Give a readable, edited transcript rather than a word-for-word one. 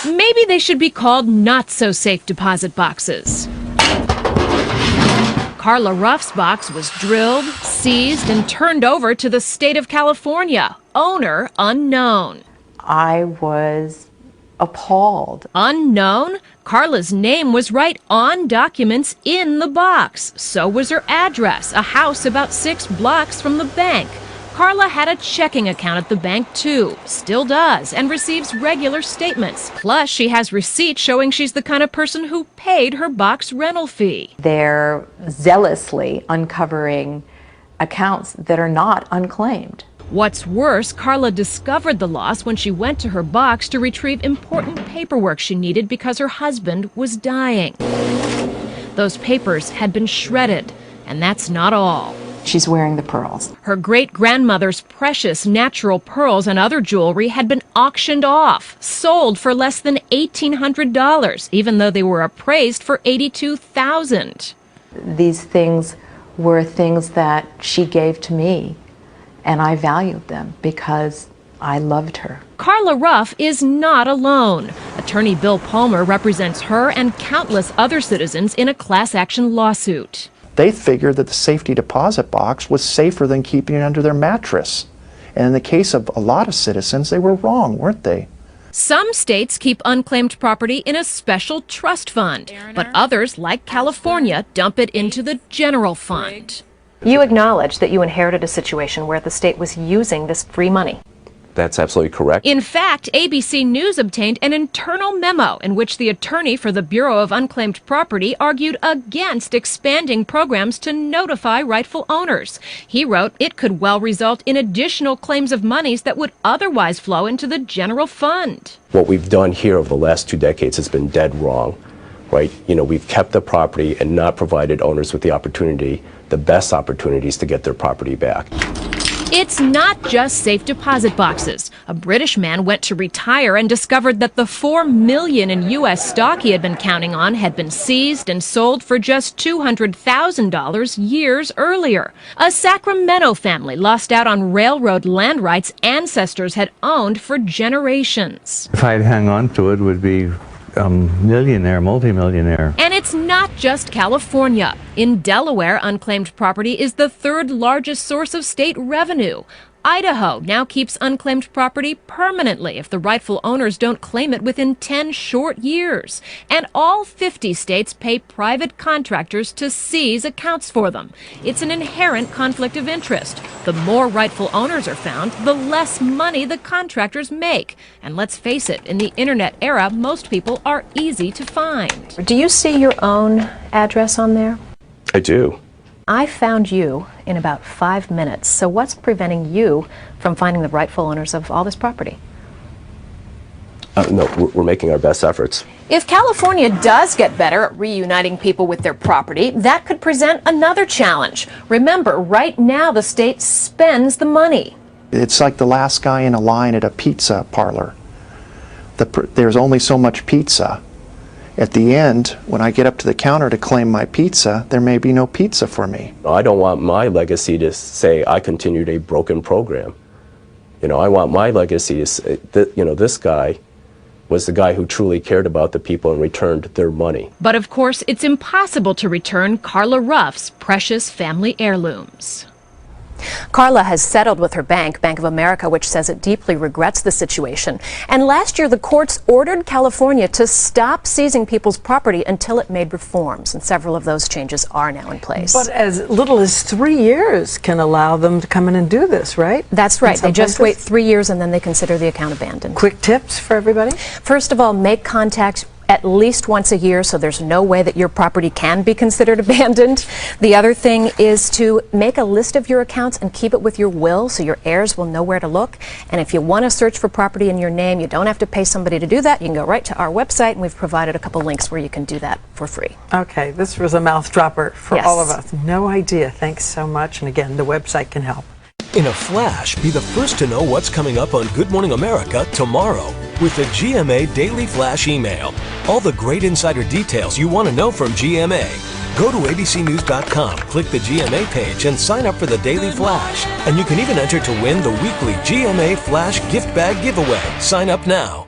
Maybe they should be called not-so-safe deposit boxes. Carla Ruff's box was drilled, seized, and turned over to the state of California. Owner unknown. I was appalled. Unknown? Carla's name was right on documents in the box. So was her address, a house about 6 blocks from the bank. Carla had a checking account at the bank, too. Still does, and receives regular statements. Plus, she has receipts showing she's the kind of person who paid her box rental fee. They're zealously uncovering accounts that are not unclaimed. What's worse, Carla discovered the loss when she went to her box to retrieve important paperwork she needed because her husband was dying. Those papers had been shredded, and that's not all. She's wearing the pearls. Her great-grandmother's precious natural pearls and other jewelry had been auctioned off, sold for less than $1,800, even though they were appraised for $82,000. These things were things that she gave to me, and I valued them because I loved her. Carla Ruff is not alone. Attorney Bill Palmer represents her and countless other citizens in a class-action lawsuit. They figured that the safety deposit box was safer than keeping it under their mattress. And in the case of a lot of citizens, they were wrong, weren't they? Some states keep unclaimed property in a special trust fund, but others, like California, dump it into the general fund. You acknowledge that you inherited a situation where the state was using this free money. That's absolutely correct. In fact, ABC News obtained an internal memo in which the attorney for the Bureau of Unclaimed Property argued against expanding programs to notify rightful owners. He wrote it could well result in additional claims of monies that would otherwise flow into the general fund. What we've done here over the last 2 decades has been dead wrong, right? We've kept the property and not provided owners with the best opportunities to get their property back. It's not just safe deposit boxes. A British man went to retire and discovered that the $4 million in U.S. stock he had been counting on had been seized and sold for just $200,000 years earlier. A Sacramento family lost out on railroad land rights ancestors had owned for generations. If I'd hang on to it, would be millionaire, multimillionaire. And it's not just California. In Delaware, unclaimed property is the 3rd largest source of state revenue. Idaho now keeps unclaimed property permanently if the rightful owners don't claim it within 10 short years. And all 50 states pay private contractors to seize accounts for them. It's an inherent conflict of interest. The more rightful owners are found, the less money the contractors make. And let's face it, in the internet era, most people are easy to find. Do you see your own address on there? I do. I found you in about 5 minutes. So what's preventing you from finding the rightful owners of all this property? No, we're making our best efforts. If California does get better at reuniting people with their property, that could present another challenge. Remember, right now the state spends the money. It's like the last guy in a line at a pizza parlor. There's only so much pizza. At the end, when I get up to the counter to claim my pizza, there may be no pizza for me. I don't want my legacy to say I continued a broken program. I want my legacy to say that, this guy was the guy who truly cared about the people and returned their money. But of course, it's impossible to return Carla Ruff's precious family heirlooms. Carla has settled with her bank, Bank of America, which says it deeply regrets the situation. And last year, the courts ordered California to stop seizing people's property until it made reforms. And several of those changes are now in place. But as little as 3 years can allow them to come in and do this, right? That's right. They just places? wait 3 years and then they consider the account abandoned. Quick tips for everybody? First of all, make contact at least once a year, so there's no way that your property can be considered abandoned. The other thing is to make a list of your accounts and keep it with your will so your heirs will know where to look. And if you want to search for property in your name, you don't have to pay somebody to do that. You can go right to our website, and we've provided a couple links where you can do that for free. Okay, this was a mouth dropper for Yes. all of us. No idea. Thanks so much. And again, the website can help. In a flash, be the first to know what's coming up on Good Morning America tomorrow with the GMA Daily Flash email. All the great insider details you want to know from GMA. Go to abcnews.com, click the GMA page, and sign up for the Daily Flash. And you can even enter to win the weekly GMA Flash gift bag giveaway. Sign up now.